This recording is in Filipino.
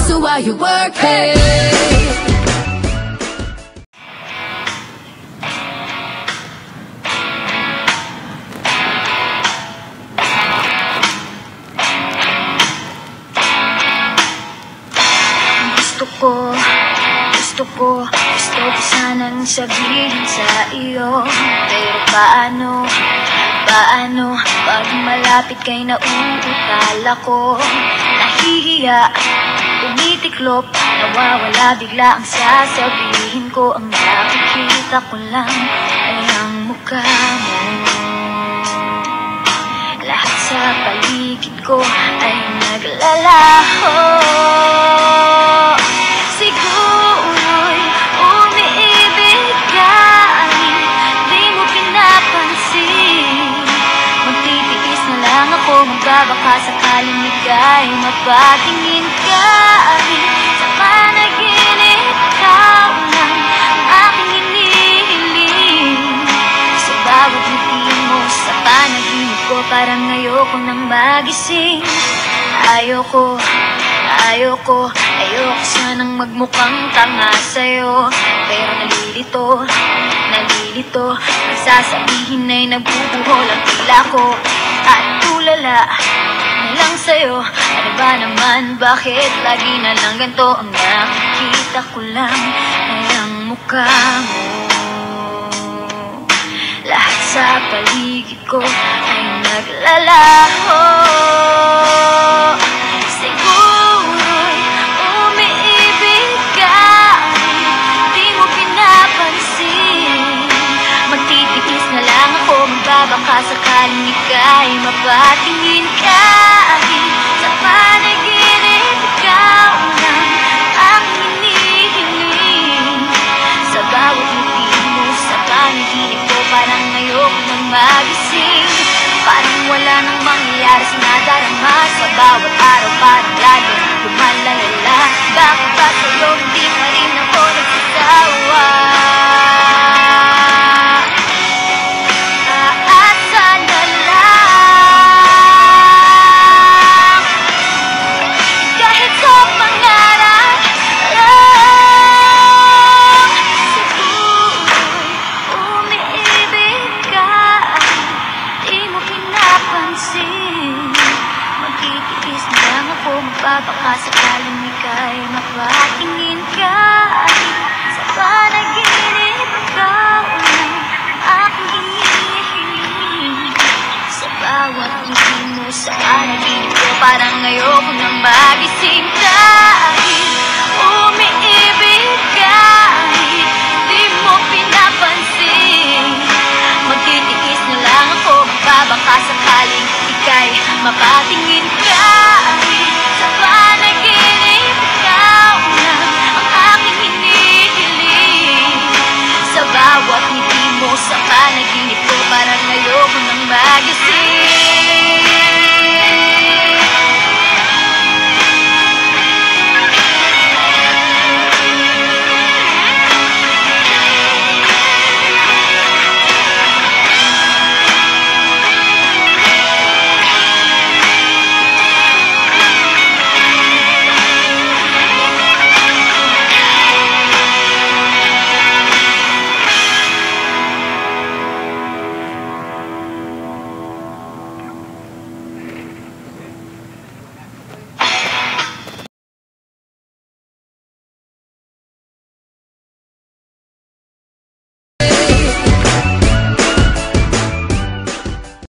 So while you work, hey. Gusto ko sanang sabihin sa iyo. Pero paano pag malapit kay nauutal ako? Nahihiya, umitiklop, nawawala bigla ang sasabihin ko. Ang nakikita ko lang ay ang mukha mo. Lahat sa paligid ko ay naglalaho. Siguro'y umiibig ka, di mo pinapansin. Magtitiis na lang ako, magbabaka sakaling ika'y mapatingin ka. Sa panaginip, ikaw lang ang aking hinihiling. Sa bawat ngiti mo sa panaginip ko, parang ayoko nang magising. Ayoko sanang magmukhang tanga sa'yo. Pero nalilito, nagsasabihin ay nagbubuhol ang tila ko. At tulala na lang sa'yo, ano ba naman, bakit lagi na lang ganito? Ang nakikita ko lang ay ang mukha mo. Lahat sa paligid ko ay naglalaho. Siguro'y umiibig ka, di mo pinapansin. Magtitiis na lang ako, magbabaka sakaling ika'y mapatingin ka. Sa panaginip, ikaw lang ang hinihiling. Sa bawat ngiti mo sa panaginip ko, parang ayoko nang magising. Parang wala nang mangyayari, sinadarama sa bawat araw, parang lalo lumalalala. Bakit ba sa'yo hindi pa rin ako nagsasawa? Aasa na lang, kahit sa pangarap lang. Siguro'y umiibig ka, di mo pinapansin. Magtitiis na lang ako, magbabaka sakaling ika'y mapatingin ka. Sa panaginip, ikaw lang aking hinihiling. Sa bawat ngiti mo sa panaginip ko, parang ayoko nang magising ka.